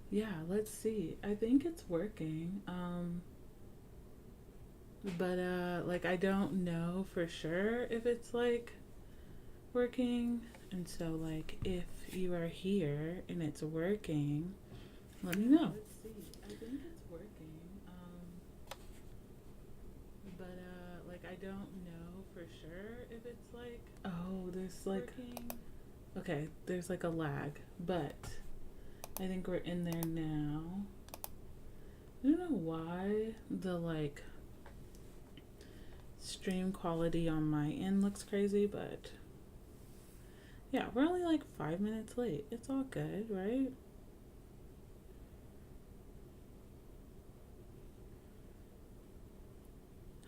Yeah, let's see. I think it's working. But like I don't know for sure if it's like working. And so like if you are here and it's working, let me know. Let's see. I think it's working. But like I don't know for sure if it's like there's like working. Okay, there's like a lag, but I think we're in there now. I don't know why the like stream quality on my end looks crazy, but yeah, we're only like 5 minutes late. It's all good, right?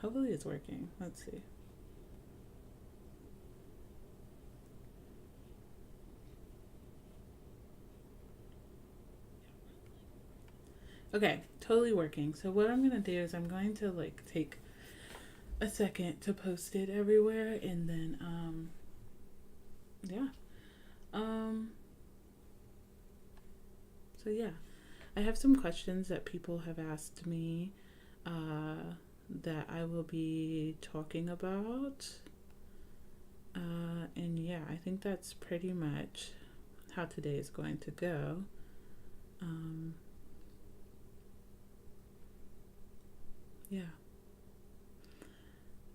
Hopefully it's working. Let's see. Okay, totally working. So what I'm gonna do is I'm going to like take a second to post it everywhere and then yeah. Um so yeah. I have some questions that people have asked me that I will be talking about. And yeah, I think that's pretty much how today is going to go. Um, yeah.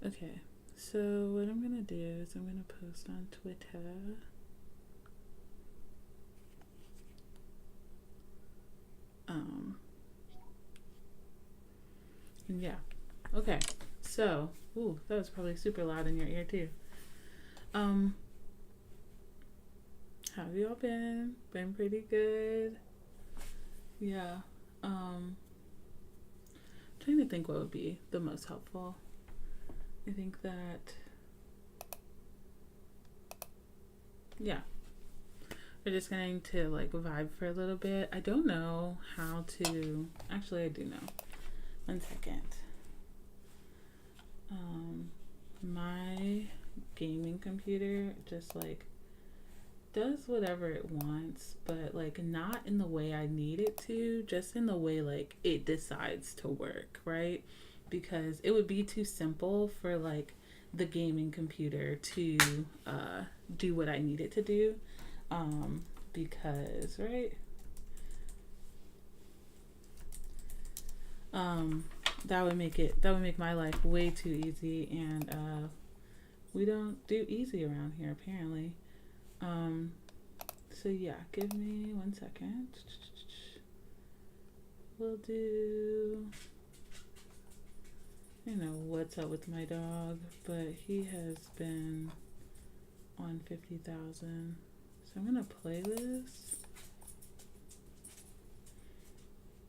Okay. So what I'm gonna do is I'm gonna post on Twitter. Um, and yeah. Okay. So, ooh, that was probably super loud in your ear too. Um, how have y'all been? Been pretty good. Yeah. Trying to think what would be the most helpful. I think that yeah, we're just going to like vibe for a little bit. I don't know how to. Actually, I do know. One second. My gaming computer just like does whatever it wants, but like not in the way I need it to, just in the way like it decides to work, right? Because it would be too simple for like the gaming computer to do what I need it to do. Because, right? Um, that would make my life way too easy, and we don't do easy around here apparently. Um, so yeah, give me 1 second. We'll do. I don't know what's up with my dog, but he has been on 50,000. So I'm gonna play this.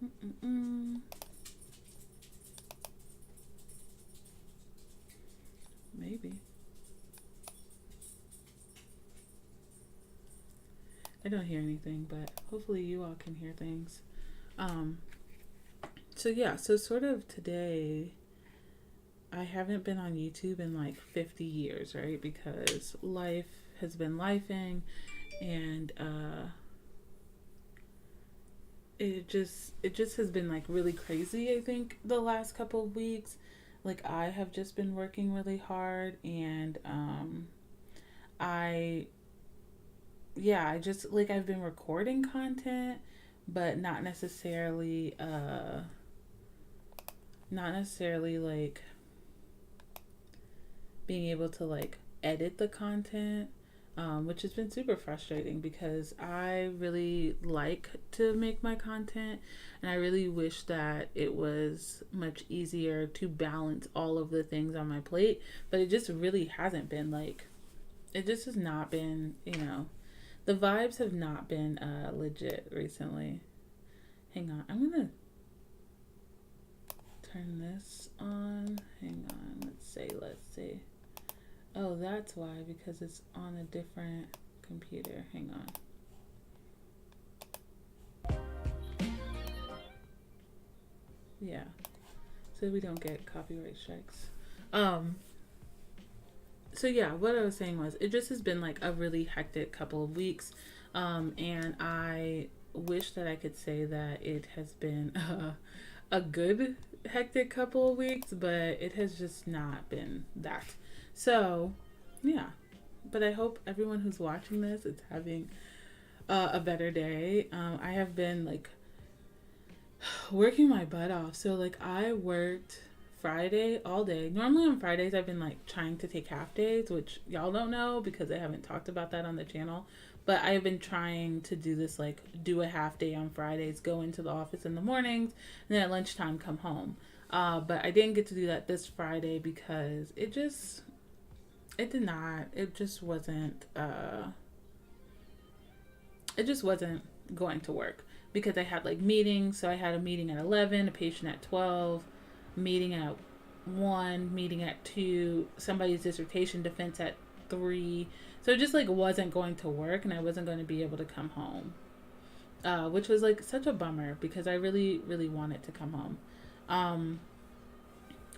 Mm-mm-mm. Maybe. I don't hear anything, but hopefully you all can hear things. Um, so yeah, so sort of today, I haven't been on YouTube in like 50 years, right? Because life has been lifing, and it just has been like really crazy. I think the last couple of weeks, like I have just been working really hard, and I yeah, I just like I've been recording content, but not necessarily like being able to like edit the content, which has been super frustrating because I really like to make my content, and I really wish that it was much easier to balance all of the things on my plate, but it just really hasn't been like, it just has not been, the vibes have not been legit recently. Hang on, I'm gonna turn this on. Hang on, let's see. Oh, that's why, because it's on a different computer. Hang on. Yeah, so we don't get copyright strikes. Um, so yeah, what I was saying was it just has been like a really hectic couple of weeks. And I wish that I could say that it has been a good hectic couple of weeks, but it has just not been that. So, yeah. But I hope everyone who's watching this is having a better day. I have been like working my butt off. So like I worked Friday all day. Normally on Fridays I've been like trying to take half days, which y'all don't know because I haven't talked about that on the channel. But I've been trying to do this, like do a half day on Fridays, go into the office in the mornings, and then at lunchtime come home. But I didn't get to do that this Friday because it just wasn't going to work because I had like meetings. So I had a meeting at 11, a patient at 12, meeting at 1, meeting at 2, somebody's dissertation defense at 3. So it just like wasn't going to work and I wasn't going to be able to come home. Which was like such a bummer because I really, really wanted to come home.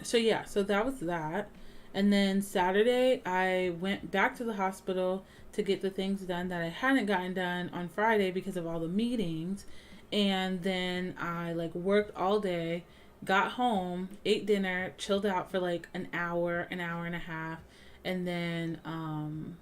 So yeah, so that was that. And then Saturday, I went back to the hospital to get the things done that I hadn't gotten done on Friday because of all the meetings. And then I like worked all day, got home, ate dinner, chilled out for like an hour and a half, and then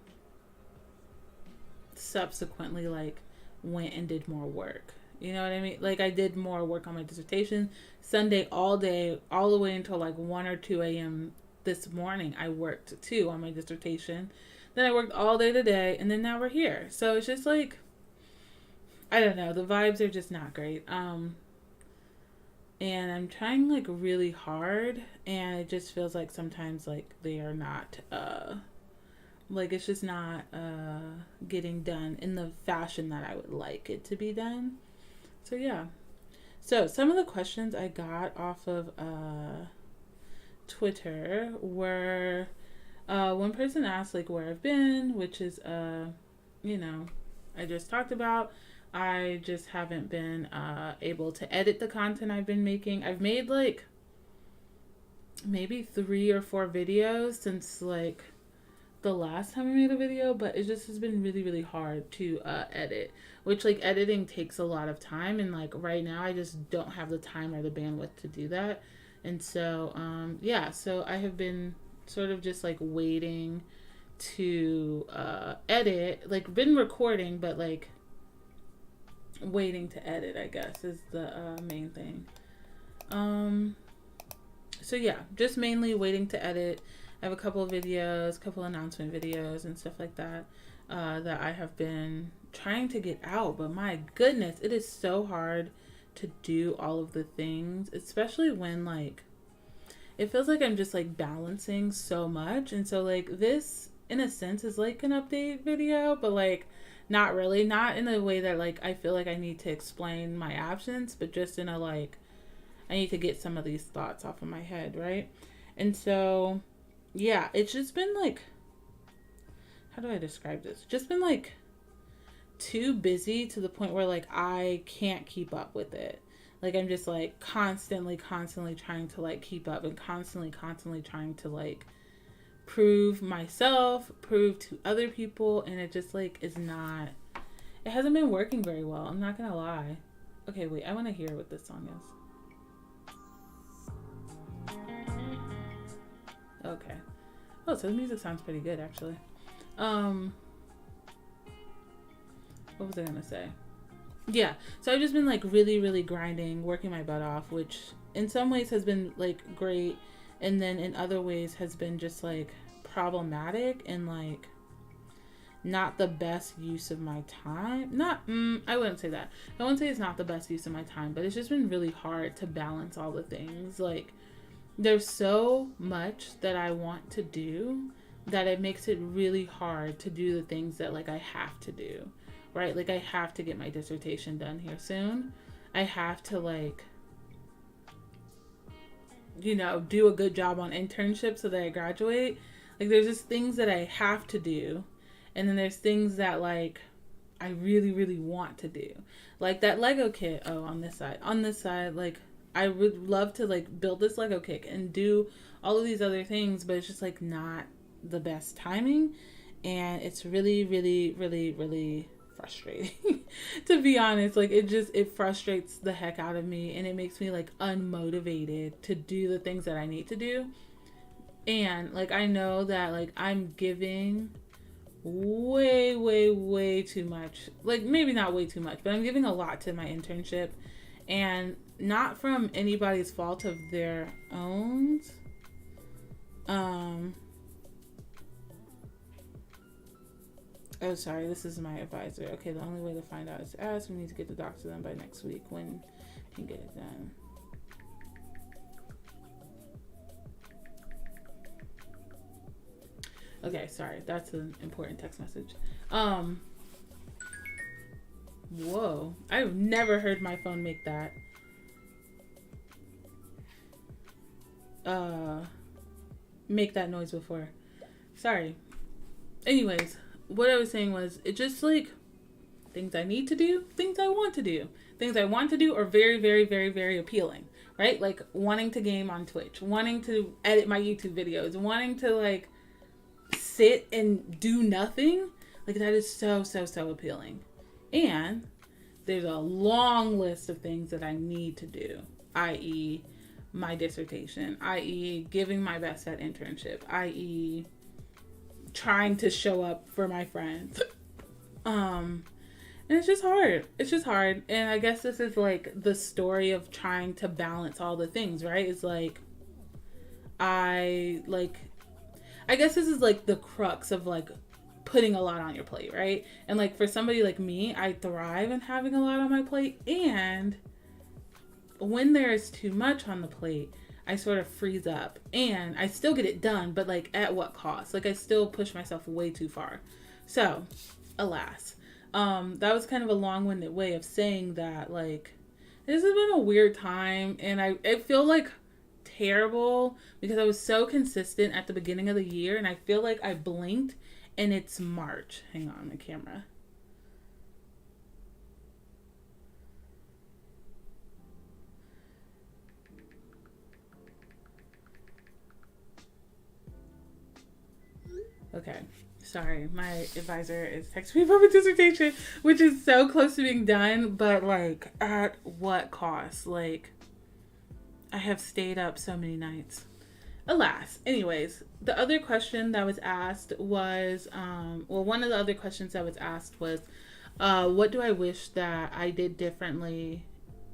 subsequently like went and did more work. You know what I mean? Like I did more work on my dissertation. Sunday all day, all the way until like 1 or 2 a.m. this morning. I worked too on my dissertation. Then I worked all day today, and then now we're here. So it's just like, I don't know. The vibes are just not great. And I'm trying like really hard, and it just feels like sometimes like they are not, like it's just not getting done in the fashion that I would like it to be done. So yeah. So some of the questions I got off of Twitter were one person asked like where I've been, which is you know, I just talked about. I just haven't been able to edit the content I've been making. I've made like maybe 3 or 4 videos since like the last time I made a video, but it just has been really, really hard to edit, which like editing takes a lot of time, and like right now I just don't have the time or the bandwidth to do that. And so yeah, so I have been sort of just like waiting to edit, like been recording, but like waiting to edit, I guess, is the main thing. So yeah, just mainly waiting to edit. I have a couple of videos, couple announcement videos and stuff like that that I have been trying to get out, but my goodness, it is so hard to do all of the things, especially when like it feels like I'm just like balancing so much. And so like this in a sense is like an update video, but like not really, not in a way that like I feel like I need to explain my absence, but just in a like I need to get some of these thoughts off of my head, right? And so yeah, it's just been like, how do I describe this? Just been like too busy to the point where like I can't keep up with it. Like I'm just like constantly trying to like keep up, and constantly trying to like prove myself, prove to other people, and it just like is not, it hasn't been working very well. I'm not gonna lie. Okay, wait, I want to hear what this song is. Okay. Oh, so the music sounds pretty good actually. What was I gonna say? Yeah, so I've just been like really, really grinding, working my butt off, which in some ways has been like great, and then in other ways has been just like problematic and like not the best use of my time. Not, I wouldn't say that. I wouldn't say it's not the best use of my time, but it's just been really hard to balance all the things. Like, there's so much that I want to do that it makes it really hard to do the things that like I have to do, right? Like I have to get my dissertation done here soon. I have to like, you know, do a good job on internships so that I graduate. Like there's just things that I have to do, and then there's things that like I really, really want to do. Like that Lego kit. Oh, on this side, like I would love to like build this Lego kit and do all of these other things, but it's just like not the best timing, and it's really, really, really, really frustrating. To be honest, like it frustrates the heck out of me, and it makes me like unmotivated to do the things that I need to do. And like I know that like I'm giving way too much. Like maybe not way too much, but I'm giving a lot to my internship, and not from anybody's fault of their own. Oh, sorry, this is my advisor. Okay, the only way to find out is to ask. We need to get the doc to them by next week when he can get it done. Okay, sorry, that's an important text message. Whoa, I've never heard my phone make that. Make that noise before. Sorry. Anyways, what I was saying was, it just like things I need to do, things I want to do. Things I want to do are very appealing, right? Like wanting to game on Twitch, wanting to edit my YouTube videos, wanting to like sit and do nothing. Like that is so appealing. And there's a long list of things that I need to do, i.e. my dissertation, i.e. giving my best at internship, i.e. trying to show up for my friends. And it's just hard. It's just hard. And I guess this is like the story of trying to balance all the things, right? It's like I guess this is like the crux of like putting a lot on your plate, right? And like for somebody like me, I thrive in having a lot on my plate, and when there is too much on the plate, I sort of freeze up, and I still get it done, but like at what cost? Like I still push myself way too far. So, alas, that was kind of a long-winded way of saying that like this has been a weird time, and I feel like terrible because I was so consistent at the beginning of the year, and I feel like I blinked and it's March. Hang on, my camera. Okay, sorry, my advisor is texting me about my dissertation, which is so close to being done, but like at what cost? Like I have stayed up so many nights. Alas, anyways, the other question that was asked was, one of the other questions that was asked was, what do I wish that I did differently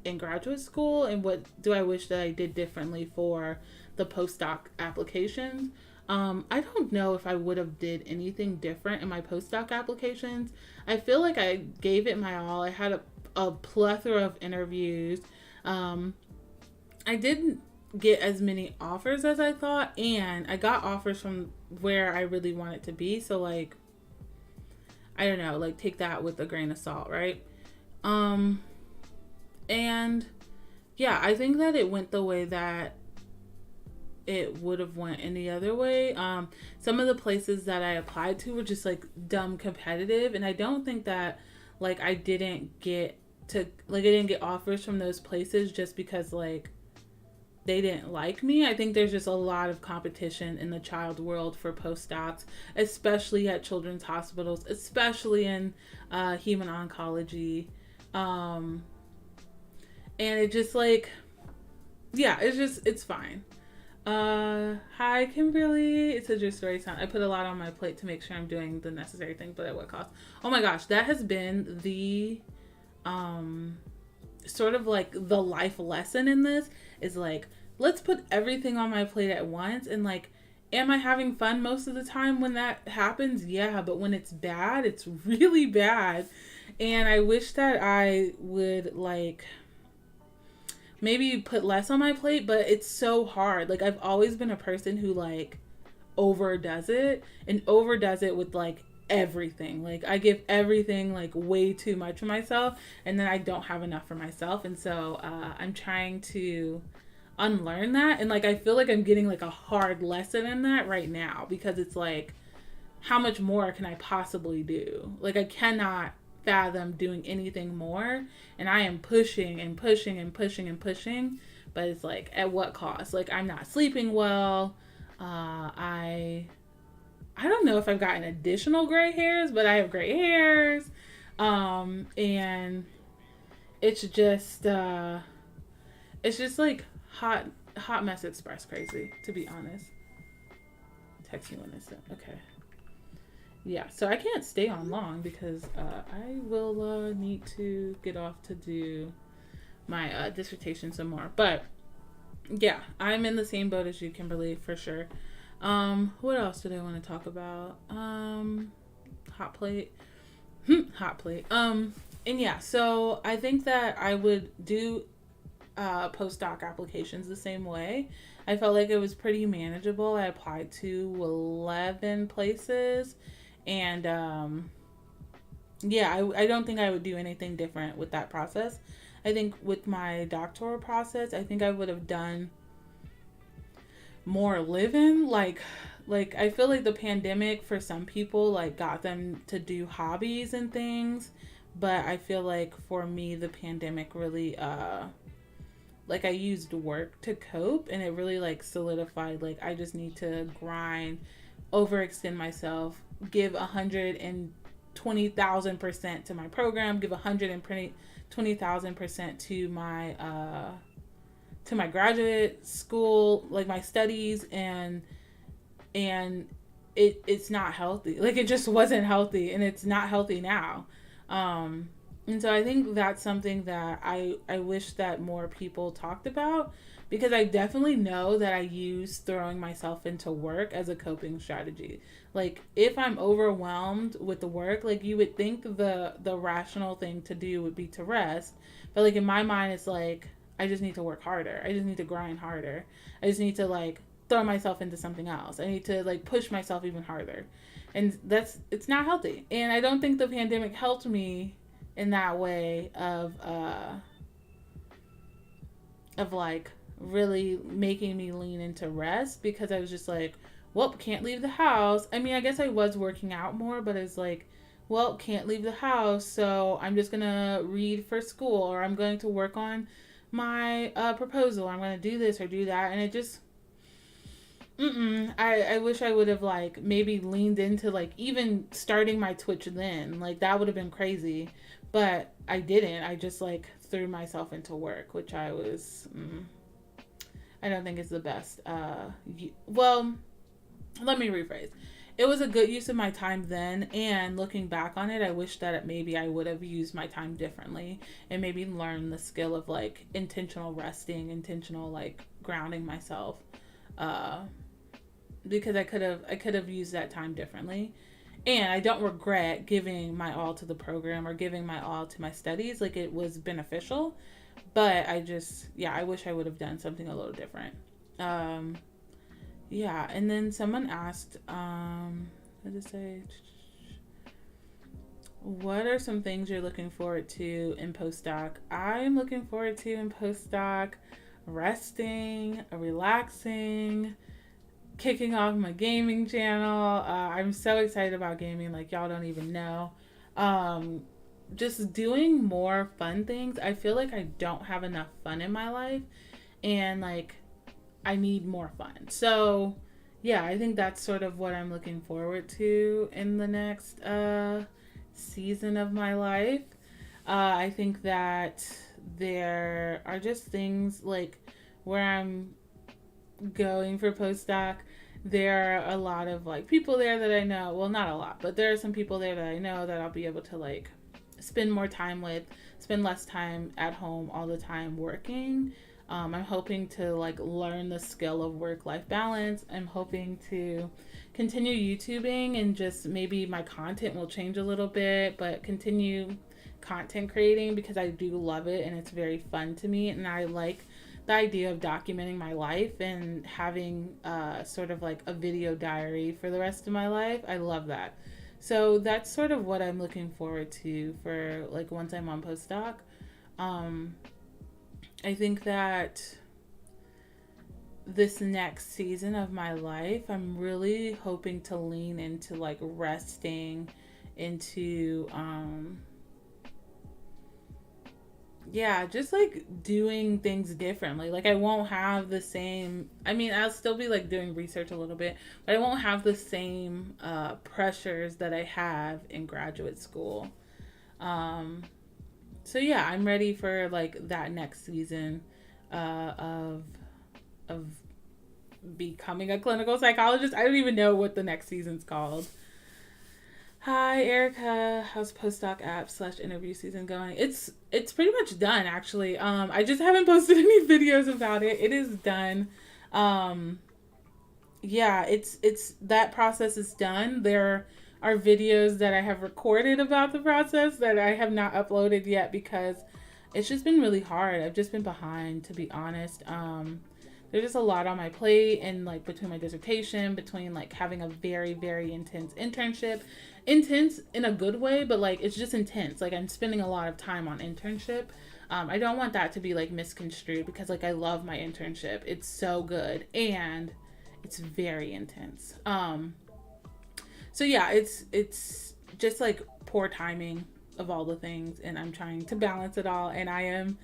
in graduate school, and what do I wish that I did differently for the postdoc applications? I don't know if I would have did anything different in my postdoc applications. I feel like I gave it my all. I had a plethora of interviews. I didn't get as many offers as I thought, and I got offers from where I really want it to be. So like, I don't know, like take that with a grain of salt, right? And yeah, I think that it went the way that it would have went any other way. Some of the places that I applied to were just like dumb competitive, and I don't think that like I didn't get offers from those places just because like they didn't like me. I think there's just a lot of competition in the child world for postdocs, especially at children's hospitals, especially in human oncology. And it just like, yeah, it's fine. Hi Kimberly. It says your story sound. I put a lot on my plate to make sure I'm doing the necessary thing, but at what cost? Oh my gosh, that has been the sort of like the life lesson in this is like, let's put everything on my plate at once. And like, am I having fun most of the time when that happens? Yeah, but when it's bad, it's really bad. And I wish that I would like maybe put less on my plate, but it's so hard. Like I've always been a person who like overdoes it with like everything. Like I give everything like way too much for myself, and then I don't have enough for myself. And so I'm trying to unlearn that, and like I feel like I'm getting like a hard lesson in that right now, because it's like, how much more can I possibly do? Like I cannot fathom doing anything more, and I am pushing and pushing and pushing and pushing, but it's like, at what cost? Like I'm not sleeping well. I don't know if I've gotten additional gray hairs, but I have gray hairs. And it's just it's just like hot mess express crazy, to be honest. Text me when it's done. Okay. Yeah, so I can't stay on long because I will need to get off to do my dissertation some more. But yeah, I'm in the same boat as you, Kimberly, for sure. What else did I want to talk about? Hot plate. Hot plate. And yeah, so I think that I would do postdoc applications the same way. I felt like it was pretty manageable. I applied to 11 places, and yeah, I don't think I would do anything different with that process. I think with my doctoral process, I think I would have done more living. Like I feel like the pandemic for some people like got them to do hobbies and things, but I feel like for me the pandemic really like I used work to cope, and it really like solidified like I just need to grind, overextend myself, give 120,000% to my program, give 120,000% to my graduate school, like my studies, and it's not healthy. Like it just wasn't healthy, and it's not healthy now. And so I think that's something that I wish that more people talked about, because I definitely know that I use throwing myself into work as a coping strategy. Like if I'm overwhelmed with the work, like you would think the rational thing to do would be to rest, but like in my mind it's like I just need to work harder. I just need to grind harder. I just need to like throw myself into something else. I need to like push myself even harder. And it's not healthy. And I don't think the pandemic helped me in that way of like really making me lean into rest, because I was just like, well, can't leave the house. I mean, I guess I was working out more, but it's like, well, can't leave the house, so I'm just gonna read for school, or I'm going to work on my proposal. I'm gonna do this or do that, and it just I wish I would have like maybe leaned into like even starting my Twitch then. Like that would have been crazy. But I didn't. I just like threw myself into work, which I don't think is the best. Well, let me rephrase. It was a good use of my time then, and looking back on it, I wish that maybe I would have used my time differently and maybe learned the skill of like intentional resting, intentional like grounding myself. Uh, because I could have used that time differently. And I don't regret giving my all to the program or giving my all to my studies. Like it was beneficial, but I wish I would have done something a little different. Um, yeah, and then someone asked, what did it say? What are some things you're looking forward to in postdoc? I'm looking forward to in postdoc resting, relaxing, kicking off my gaming channel. I'm so excited about gaming, like y'all don't even know. Um, just doing more fun things. I feel like I don't have enough fun in my life, and like I need more fun. So, yeah, I think that's sort of what I'm looking forward to in the next season of my life. I think that there are just things like where I'm going for postdoc, there are a lot of like people there that I know. Well, not a lot, but there are some people there that I know that I'll be able to like spend more time with, spend less time at home all the time working. I'm hoping to like learn the skill of work life balance. I'm hoping to continue YouTubing, and just maybe my content will change a little bit, but continue content creating because I do love it and it's very fun to me, and I like the idea of documenting my life and having sort of like a video diary for the rest of my life. I love that. So that's sort of what I'm looking forward to for like once I'm on postdoc. Um, I think that this next season of my life, I'm really hoping to lean into like resting, into yeah, just like doing things differently. Like I won't have the same, I mean, I'll still be like doing research a little bit, but I won't have the same pressures that I have in graduate school. Um, so yeah, I'm ready for like that next season of of becoming a clinical psychologist. I don't even know what the next season's called. Hi Erica, how's postdoc app slash interview season going? It's pretty much done actually. I just haven't posted any videos about it. It is done. Um, yeah, it's that process is done. There are videos that I have recorded about the process that I have not uploaded yet because it's just been really hard. I've just been behind, to be honest. There's just a lot on my plate, and like between my dissertation, between like having a very, very intense internship, intense in a good way, but like it's just intense. Like I'm spending a lot of time on internship. I don't want that to be like misconstrued because like I love my internship. It's so good and it's very intense. So yeah, it's just like poor timing of all the things, and I'm trying to balance it all, and I am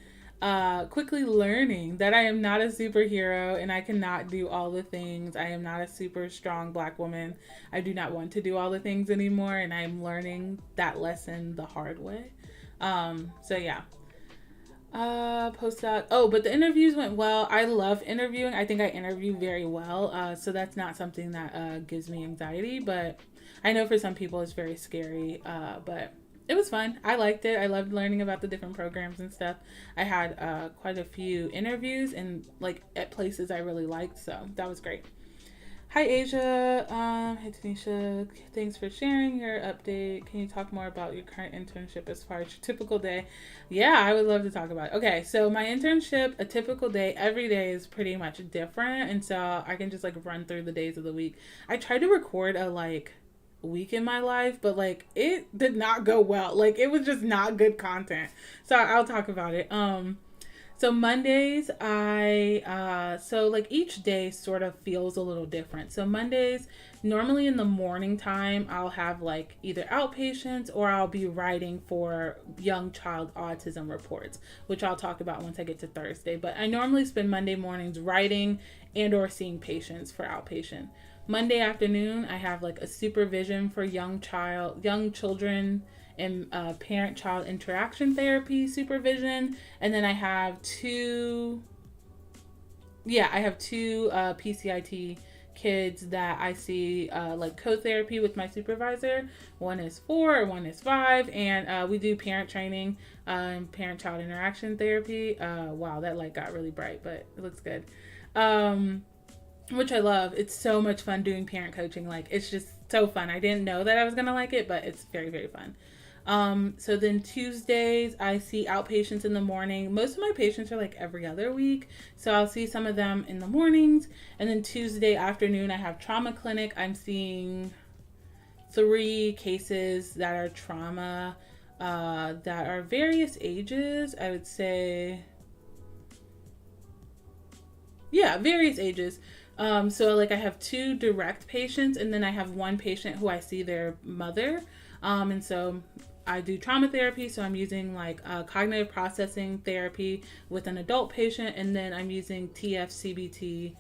quickly learning that I am not a superhero and I cannot do all the things. I am not a super strong black woman. I do not want to do all the things anymore, and I'm learning that lesson the hard way. So yeah. Postdoc. Oh, but the interviews went well. I love interviewing. I think I interview very well. So that's not something that gives me anxiety, but I know for some people it's very scary. But it was fun. I liked it. I loved learning about the different programs and stuff. I had quite a few interviews and like at places I really liked, so that was great. Hi Asia. Hi Tanesha. Thanks for sharing your update. Can you talk more about your current internship as far as your typical day? Yeah, I would love to talk about it. Okay, so my internship, a typical day, every day is pretty much different, and so I can just like run through the days of the week. I tried to record a like week in my life, but like it did not go well. Like it was just not good content. So I'll talk about it. So Mondays, so like each day sort of feels a little different. So Mondays, normally in the morning time, I'll have like either outpatients or I'll be writing for young child autism reports, which I'll talk about once I get to Thursday. But I normally spend Monday mornings writing and or seeing patients for outpatient. Monday afternoon, I have like a supervision for young children and parent-child interaction therapy supervision, and then I have two PCIT kids that I see like co-therapy with my supervisor. One is 4, one is 5, and we do parent training and parent-child interaction therapy. Wow, that light got really bright, but it looks good. Which I love. It's so much fun doing parent coaching. Like it's just so fun. I didn't know that I was gonna like it, but it's very, very fun. So then Tuesdays, I see outpatients in the morning. Most of my patients are like every other week. So I'll see some of them in the mornings. And then Tuesday afternoon, I have trauma clinic. I'm seeing 3 cases that are trauma, that are various ages. I would say, yeah, various ages. So like I have 2 direct patients, and then I have 1 patient who I see their mother. And so I do trauma therapy, so I'm using like cognitive processing therapy with an adult patient, and then I'm using TFCBT,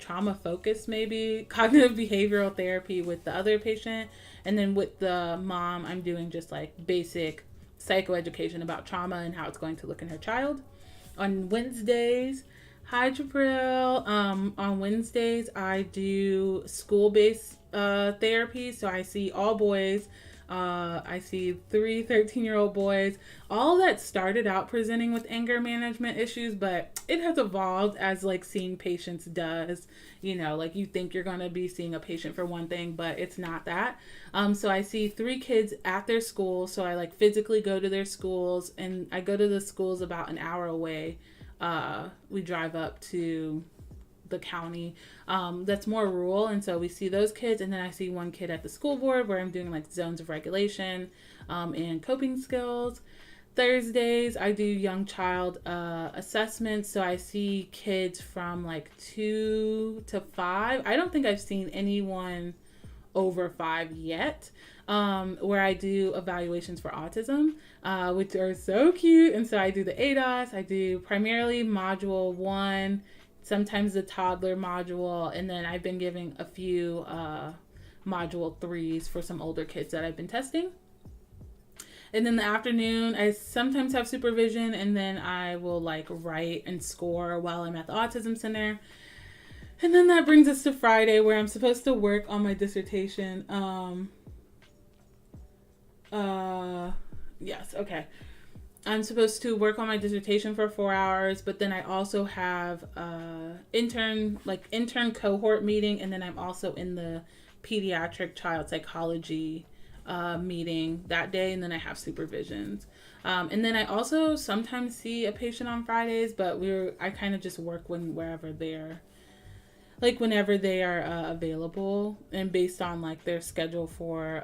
trauma focused maybe, cognitive behavioral therapy with the other patient, and then with the mom, I'm doing just like basic psychoeducation about trauma and how it's going to look in her child. On Wednesdays, hi Jabril. On Wednesdays, I do school-based therapy, so I see all boys. I see 3 13-year-old boys. All that started out presenting with anger management issues, but it has evolved as like seeing patients does. You know, like you think you're going to be seeing a patient for one thing, but it's not that. So I see 3 kids at their school. So I like physically go to their schools, and I go to the schools about an hour away. We drive up to the county that's more rural, and so we see those kids, and then I see 1 kid at the school board where I'm doing like zones of regulation and coping skills. Thursdays I do young child assessments, so I see kids from like 2 to 5. I don't think I've seen anyone over 5 yet, where I do evaluations for autism, which are so cute. And so I do the ADOS, I do primarily module 1, sometimes the toddler module, and then I've been giving a few module 3s for some older kids that I've been testing. And then the afternoon, I sometimes have supervision, and then I will like write and score while I'm at the autism center. And then that brings us to Friday, where I'm supposed to work on my dissertation. Yes, okay. I'm supposed to work on my dissertation for 4 hours, but then I also have intern cohort meeting, and then I'm also in the pediatric child psychology meeting that day, and then I have supervisions. And then I also sometimes see a patient on Fridays, but I kind of just work whenever they are available, and based on like their schedule for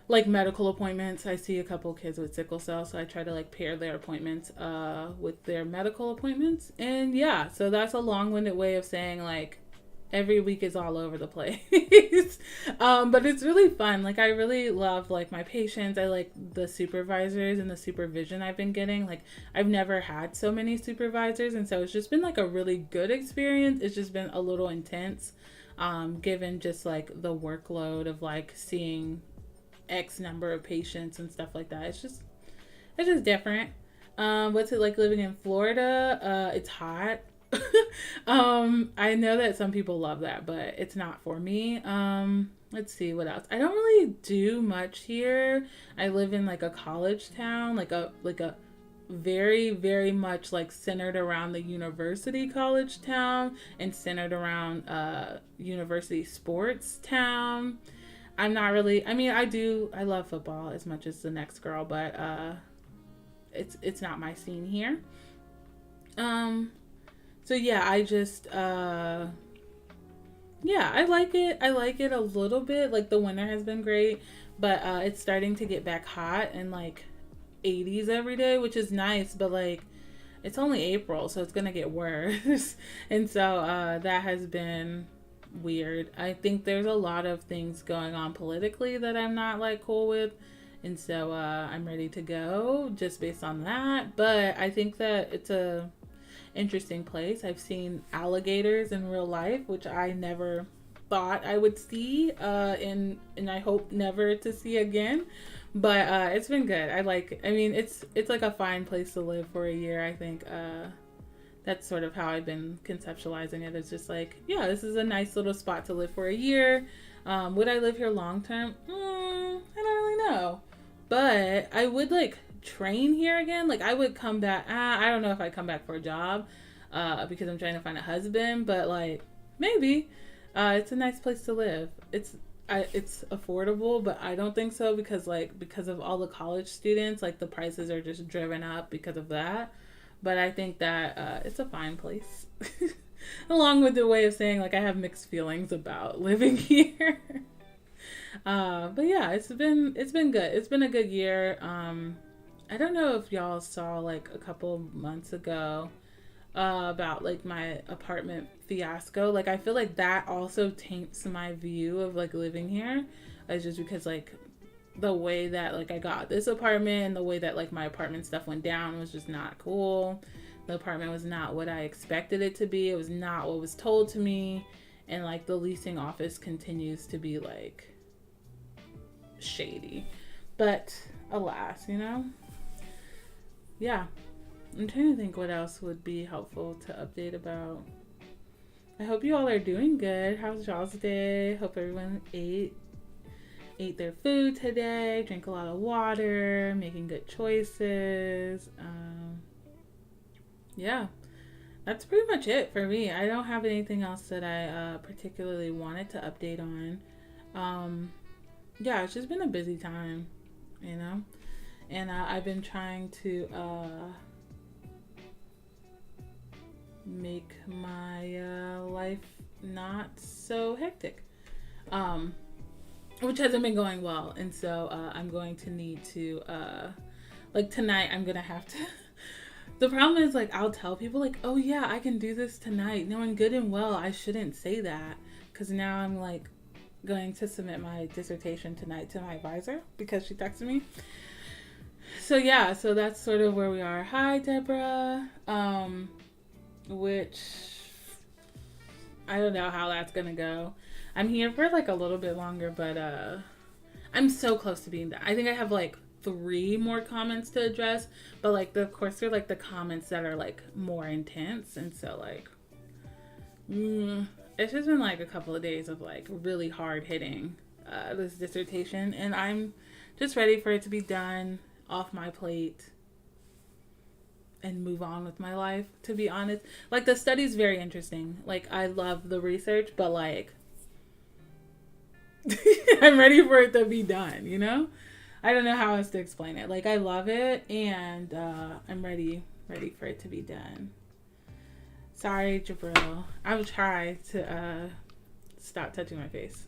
like medical appointments. I see a couple kids with sickle cell, so I try to like pair their appointments with their medical appointments. And yeah, so that's a long-winded way of saying like every week is all over the place. But it's really fun. Like I really love like my patients. I like the supervisors and the supervision I've been getting. Like I've never had so many supervisors, and so it's just been like a really good experience. It's just been a little intense, given just like the workload of like seeing X number of patients and stuff like that. It's just different. What's it like living in Florida? It's hot. I know that some people love that, but it's not for me. Let's see what else. I don't really do much here. I live in like a college town, like a very, very much like centered around the university college town and centered around university sports town. I'm not really. I mean, I love football as much as the next girl, but it's not my scene here. Um, so yeah, yeah, I like it. I like it a little bit. Like the winter has been great, but it's starting to get back hot and like 80s every day, which is nice, but like it's only April, so it's gonna get worse. And so that has been weird. I think there's a lot of things going on politically that I'm not like cool with. And so I'm ready to go just based on that. But I think that it's a interesting place. I've seen alligators in real life, which I never thought I would see, and I hope never to see again. But it's been good. I mean, it's like a fine place to live for a year. I think that's sort of how I've been conceptualizing it. It's just like, yeah, this is a nice little spot to live for a year. Would I live here long term? I don't really know. But I would like train here again. Like I would come back. I don't know if I'd come back for a job because I'm trying to find a husband. But like maybe it's a nice place to live. It's affordable, but I don't think so because of all the college students. Like the prices are just driven up because of that. But I think that it's a fine place. Along with the way of saying like I have mixed feelings about living here. But yeah, it's been good. It's been a good year. I don't know if y'all saw like a couple months ago about like my apartment fiasco. Like I feel like that also taints my view of like living here. It's just because like the way that like I got this apartment and the way that like my apartment stuff went down was just not cool. The apartment was not what I expected it to be. It was not what was told to me. And like the leasing office continues to be like shady. But alas, Yeah. I'm trying to think what else would be helpful to update about. I hope you all are doing good. How's y'all's day? Hope everyone ate their food today, drank a lot of water, making good choices. Yeah, that's pretty much it for me. I don't have anything else that I particularly wanted to update on. Yeah, it's just been a busy time, and I've been trying to make my life not so hectic. Which hasn't been going well, and so I'm going to need to like tonight I'm gonna have to the problem is like I'll tell people like, oh yeah, I can do this tonight, knowing good and well I shouldn't say that, because now I'm like going to submit my dissertation tonight to my advisor because she texted me. So yeah, so that's sort of where we are. Hi Deborah. Which I don't know how that's gonna go. I'm here for like a little bit longer, but I'm so close to being done. I think I have like 3 more comments to address, but like of course they're like the comments that are like more intense, and so like it's just been like a couple of days of like really hard hitting this dissertation, and I'm just ready for it to be done, off my plate, and move on with my life, to be honest. Like the study's very interesting. Like I love the research, but like I'm ready for it to be done, you know? I don't know how else to explain it. Like I love it, and I'm ready for it to be done. Sorry, Jabril. I will try to stop touching my face.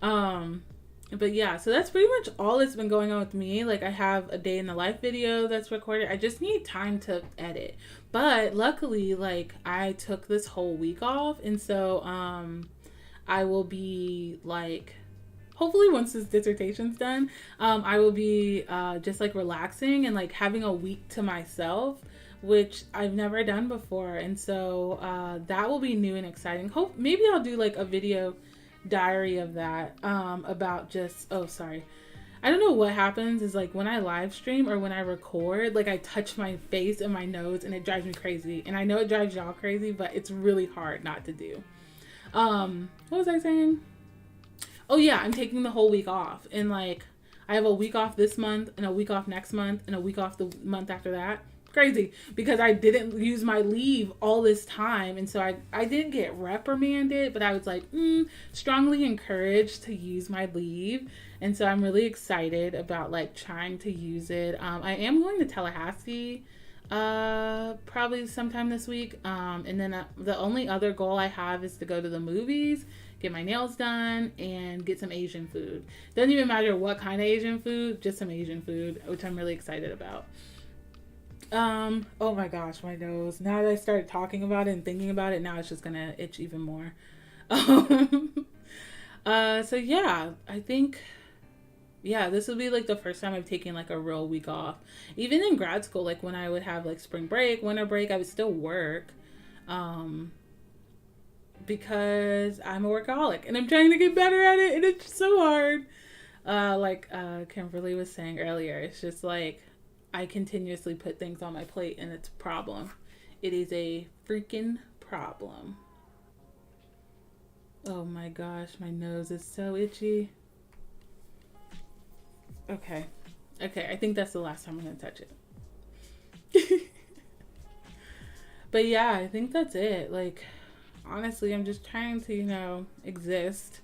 um but yeah, so that's pretty much all that's been going on with me. Like I have a day in the life video that's recorded. I just need time to edit. But luckily, like I took this whole week off, and so I will be like, hopefully once this dissertation's done, I will be just like relaxing and like having a week to myself, which I've never done before. And so that will be new and exciting. Hope maybe I'll do like a video diary of that, about just, oh sorry, I don't know what happens is like when I live stream or when I record, like I touch my face and my nose and it drives me crazy. And I know it drives y'all crazy, but it's really hard not to do. What was I saying? Oh yeah, I'm taking the whole week off, and like I have a week off this month and a week off next month and a week off the month after that. Crazy, because I didn't use my leave all this time, and so I didn't get reprimanded, but I was like strongly encouraged to use my leave, and so I'm really excited about like trying to use it. I am going to Tallahassee probably sometime this week, and then the only other goal I have is to go to the movies, get my nails done, and get some Asian food. Doesn't even matter what kind of Asian food, just some Asian food, which I'm really excited about. Oh my gosh, my nose. Now that I started talking about it and thinking about it, now it's just gonna itch even more. So yeah, I think, yeah, this will be like the first time I've taken like a real week off. Even in grad school, like when I would have like spring break, winter break, I would still work. Because I'm a workaholic and I'm trying to get better at it, and it's so hard. Like Kimberly was saying earlier, it's just like I continuously put things on my plate, and it's a problem. It is a freaking problem. Oh my gosh, my nose is so itchy. Okay, I think that's the last time I'm gonna touch it. But yeah, I think that's it. Like honestly, I'm just trying to, exist.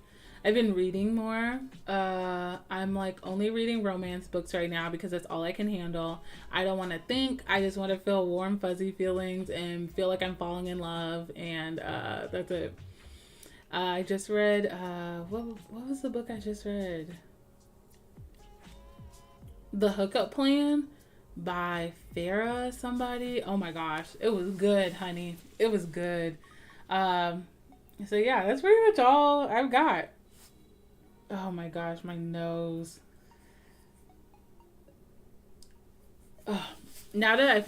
I've been reading more. I'm like only reading romance books right now because that's all I can handle. I don't want to think. I just want to feel warm, fuzzy feelings and feel like I'm falling in love. And that's it. I just read, what was the book I just read? The Hookup Plan by Farah somebody. Oh my gosh. It was good, honey. It was good. So yeah, that's pretty much all I've got. Oh my gosh, my nose. Oh, now that I'm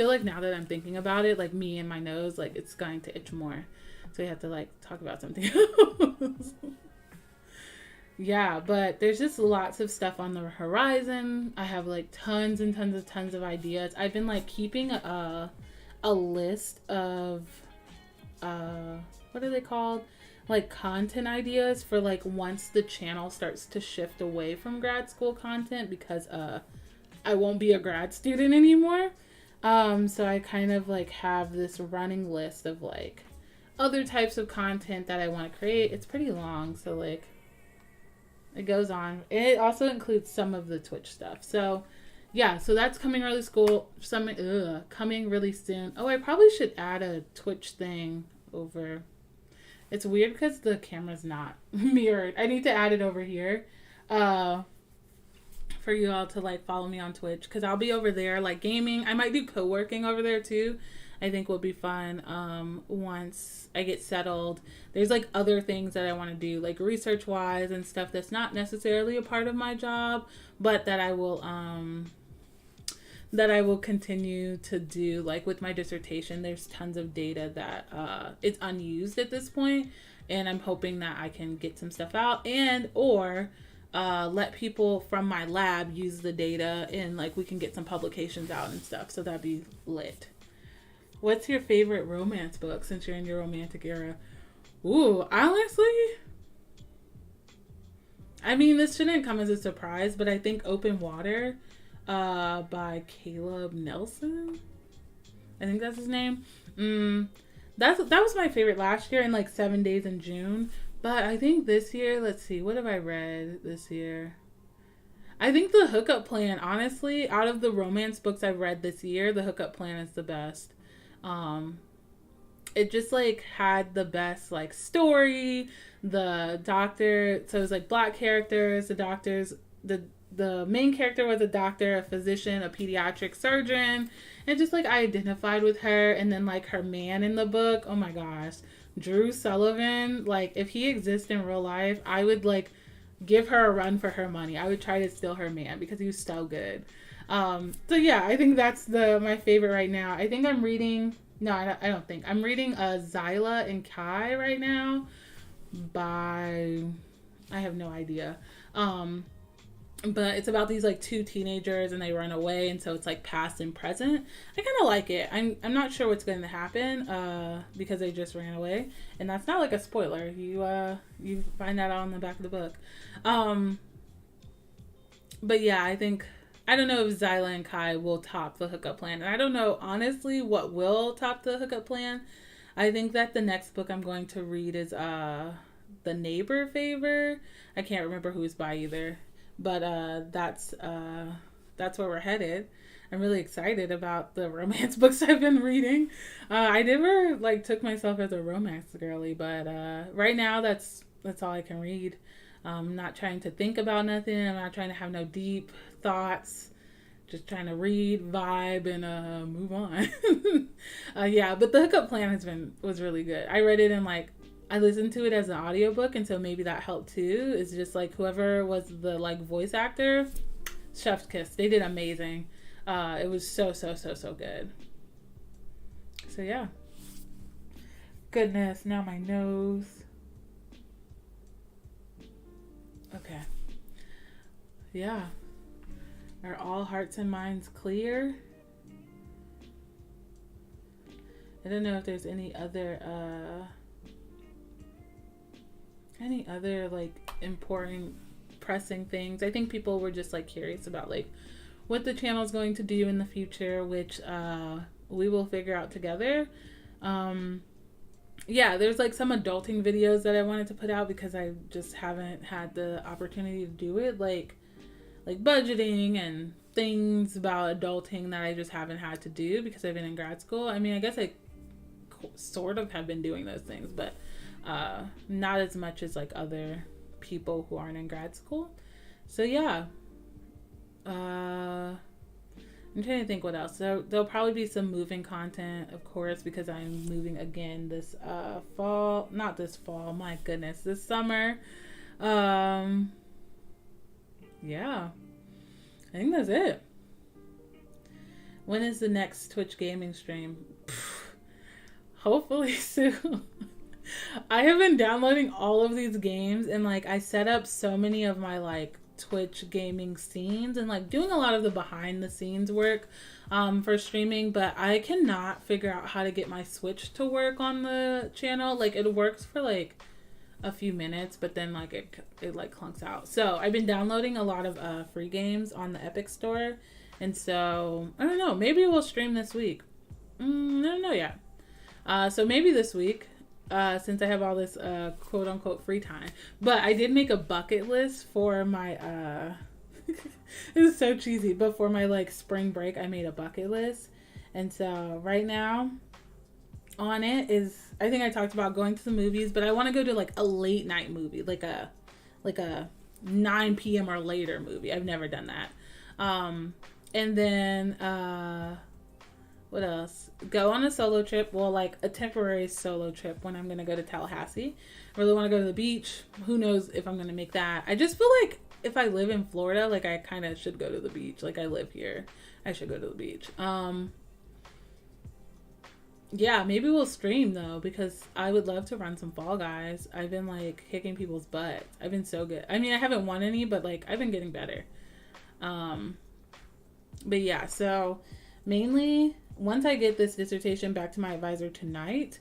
thinking about it, like me and my nose, like it's going to itch more. So we have to like talk about something else. Yeah, but there's just lots of stuff on the horizon. I have like tons and tons of ideas. I've been like keeping a list of what are they called? Like content ideas for like once the channel starts to shift away from grad school content, because I won't be a grad student anymore. So I kind of like have this running list of like other types of content that I want to create. It's pretty long, so like it goes on. It also includes some of the Twitch stuff. So yeah, so that's coming coming really soon. Oh, I probably should add a Twitch thing over. It's weird because the camera's not mirrored. I need to add it over here for you all to like follow me on Twitch, because I'll be over there like gaming. I might do co-working over there too. I think will be fun once I get settled. There's like other things that I want to do, like research wise and stuff that's not necessarily a part of my job, but that I will continue to do. Like with my dissertation, there's tons of data that is unused at this point, and I'm hoping that I can get some stuff out, and or let people from my lab use the data, and like we can get some publications out and stuff. So that'd be lit. What's your favorite romance book since you're in your romantic era? Ooh, honestly, I mean, this shouldn't come as a surprise, but I think Open Water by Caleb Nelson. I think that's his name. That was my favorite last year, in like 7 Days in June. But I think this year, let's see, what have I read this year? I think the Hookup Plan, honestly, out of the romance books I've read this year, the Hookup Plan is the best. It just like had the best like story. The doctor, so it was like black characters. The main character was a doctor, a physician, a pediatric surgeon, and just like I identified with her. And then like her man in the book, oh my gosh, Drew Sullivan. Like if he exists in real life, I would like give her a run for her money. I would try to steal her man because he was so good. So yeah, I think that's my favorite right now. I think I'm reading. No, I don't think I'm reading Zyla and Kai right now. By I have no idea. But it's about these like two teenagers and they run away, and so it's like past and present. I kind of like it. I'm not sure what's going to happen because they just ran away, and that's not like a spoiler. You find that out on the back of the book. But yeah, I don't know if Zyla and Kai will top the Hookup Plan, and I don't know honestly what will top the Hookup Plan. I think that the next book I'm going to read is The Neighbor Favor. I can't remember who it's by either. But that's where we're headed. I'm really excited about the romance books I've been reading. I never like took myself as a romance girly, but right now that's all I can read. I'm not trying to think about nothing. I'm not trying to have no deep thoughts. Just trying to read, vibe, and move on. Yeah, but the Hookup Plan was really good. I read it in I listened to it as an audiobook, and so maybe that helped too. It's just like whoever was the like voice actor, chef's kiss. They did amazing. It was so good. So yeah. Goodness, now my nose. Okay. Yeah. Are all hearts and minds clear? I don't know if there's any other like important pressing things. I think people were just like curious about like what the channel is going to do in the future, which we will figure out together. Yeah, there's like some adulting videos that I wanted to put out because I just haven't had the opportunity to do it, like budgeting and things about adulting that I just haven't had to do because I've been in grad school. I mean, I guess I sort of have been doing those things, but not as much as like other people who aren't in grad school. So yeah, I'm trying to think what else. So there'll probably be some moving content, of course, because I'm moving again this fall. Not this fall, my goodness, this summer. Yeah, I think that's it. When is the next Twitch gaming stream? Hopefully soon. I have been downloading all of these games, and like I set up so many of my like Twitch gaming scenes and like doing a lot of the behind the scenes work for streaming, but I cannot figure out how to get my Switch to work on the channel. Like it works for like a few minutes, but then like it like clunks out. So I've been downloading a lot of free games on the Epic Store, and so I don't know, maybe we'll stream this week. I don't know yet. So maybe this week, since I have all this quote unquote free time. But I did make a bucket list for my it is so cheesy, but for my like spring break I made a bucket list. And so right now on it is, I think I talked about going to the movies, but I want to go to like a late night movie, like a 9 p.m. or later movie. I've never done that. And then what else? Go on a solo trip. Well, like a temporary solo trip when I'm going to go to Tallahassee. I really want to go to the beach. Who knows if I'm going to make that. I just feel like if I live in Florida, like I kind of should go to the beach. Like I live here. I should go to the beach. Yeah, maybe we'll stream though, because I would love to run some Fall Guys. I've been like kicking people's butts. I've been so good. I mean, I haven't won any, but like I've been getting better. Um, but yeah, so mainly once I get this dissertation back to my advisor tonight,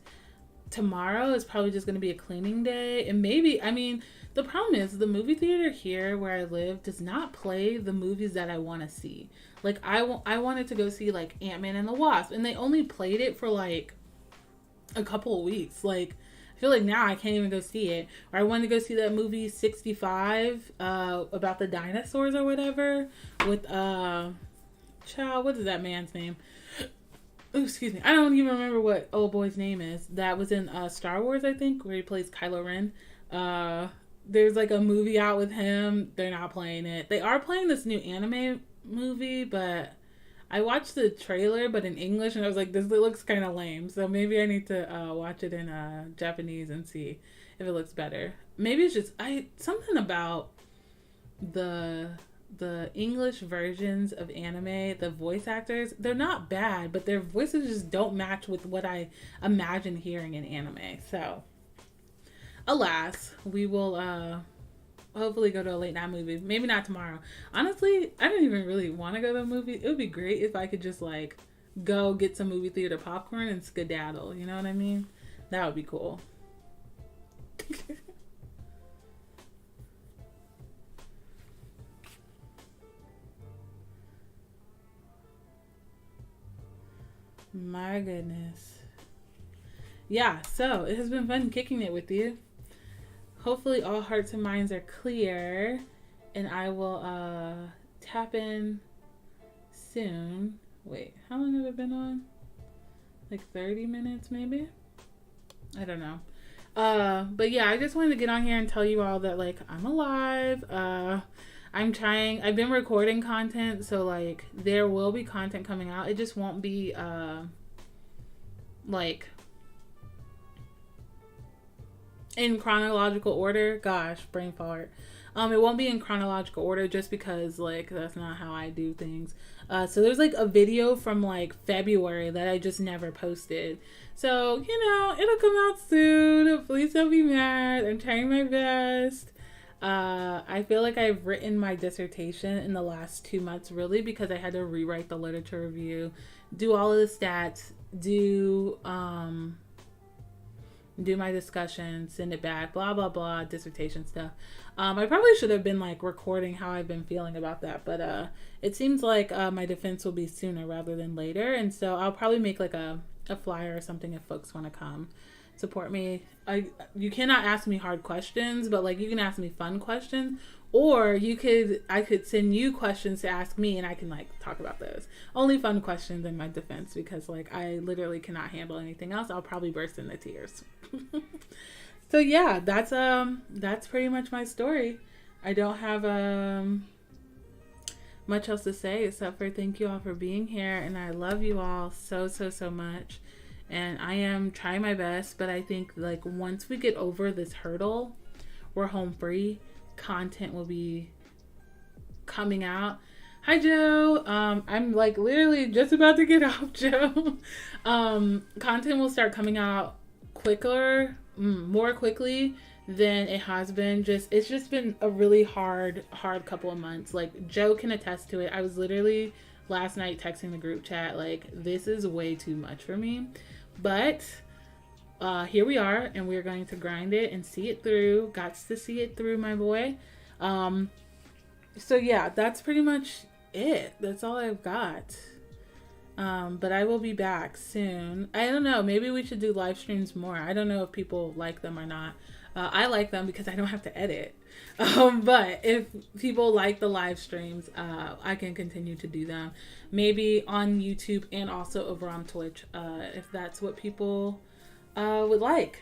tomorrow is probably just going to be a cleaning day. And maybe, I mean, the problem is the movie theater here where I live does not play the movies that I want to see. Like, I wanted to go see, like, Ant-Man and the Wasp, and they only played it for, like, a couple of weeks. Like, I feel like now I can't even go see it. Or I wanted to go see that movie 65 about the dinosaurs or whatever with, child, what is that man's name? Ooh, excuse me. I don't even remember what old boy's name is. That was in Star Wars, I think, where he plays Kylo Ren. There's like a movie out with him. They're not playing it. They are playing this new anime movie, but I watched the trailer, but in English, and I was like, this looks kind of lame. So maybe I need to watch it in Japanese and see if it looks better. Maybe it's just something about the English versions of anime, the voice actors, they're not bad, but their voices just don't match with what I imagine hearing in anime. So, alas, we will hopefully go to a late night movie. Maybe not tomorrow. Honestly, I didn't even really want to go to a movie. It would be great if I could just like go get some movie theater popcorn and skedaddle. You know what I mean? That would be cool. My goodness. Yeah, so it has been fun kicking it with you. Hopefully all hearts and minds are clear, and I will tap in soon. Wait, how long have I been on? Like 30 minutes maybe? I don't know. But yeah, I just wanted to get on here and tell you all that like I'm alive. I've been recording content, so like there will be content coming out. It just won't be like in chronological order. Gosh, brain fart. It won't be in chronological order just because like that's not how I do things. So there's like a video from like February that I just never posted. So, it'll come out soon. Please don't be mad. I'm trying my best. I feel like I've written my dissertation in the last 2 months really because I had to rewrite the literature review, do all of the stats, do my discussion, send it back, blah blah blah, dissertation stuff. I probably should have been like recording how I've been feeling about that, but it seems like my defense will be sooner rather than later, and so I'll probably make like a flyer or something if folks want to come support me. You cannot ask me hard questions, but like you can ask me fun questions, or I could send you questions to ask me and I can like talk about those. Only fun questions in my defense because like I literally cannot handle anything else. I'll probably burst into tears. So yeah, that's pretty much my story. I don't have much else to say except for thank you all for being here, and I love you all so so much. And I am trying my best, but I think like once we get over this hurdle, we're home free, content will be coming out. Hi Joe. I'm like literally just about to get off, Joe. Content will start coming out more quickly than it has been. It's just been a really hard couple of months. Like Joe can attest to it. I was literally last night texting the group chat like this is way too much for me. But here we are, and we're going to grind it and see it through. Got to see it through, my boy. So yeah, that's pretty much it. That's all I've got. But I will be back soon. I don't know. Maybe we should do live streams more. I don't know if people like them or not. I like them because I don't have to edit. But if people like the live streams, I can continue to do them. Maybe on YouTube and also over on Twitch, if that's what people would like.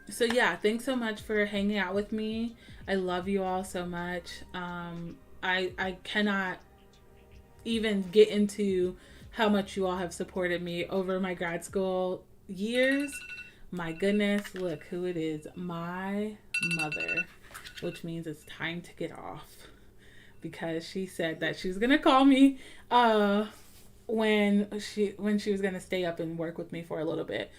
So yeah, thanks so much for hanging out with me. I love you all so much. I cannot even get into how much you all have supported me over my grad school years. My goodness, look who it is. My mother, which means it's time to get off because she said that she was going to call me when she was gonna stay up and work with me for a little bit.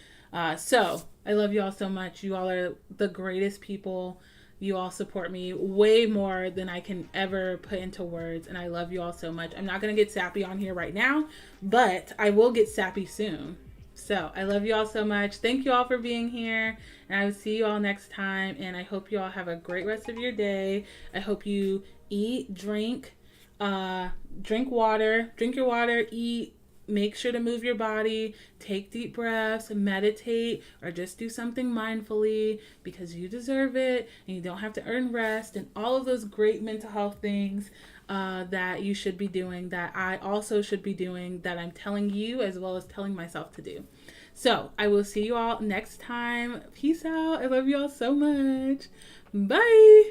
So I love you all so much. You all are the greatest people. You all support me way more than I can ever put into words, and I love you all so much. I'm not gonna get sappy on here right now, but I will get sappy soon. So I love you all so much. Thank you all for being here, and I will see you all next time. And I hope you all have a great rest of your day. I hope you eat, uh, drink your water, eat, make sure to move your body, take deep breaths, meditate, or just do something mindfully because you deserve it and you don't have to earn rest and all of those great mental health things that you should be doing, that I also should be doing, that I'm telling you as well as telling myself to do. So I will see you all next time. Peace out. I love you all so much. Bye.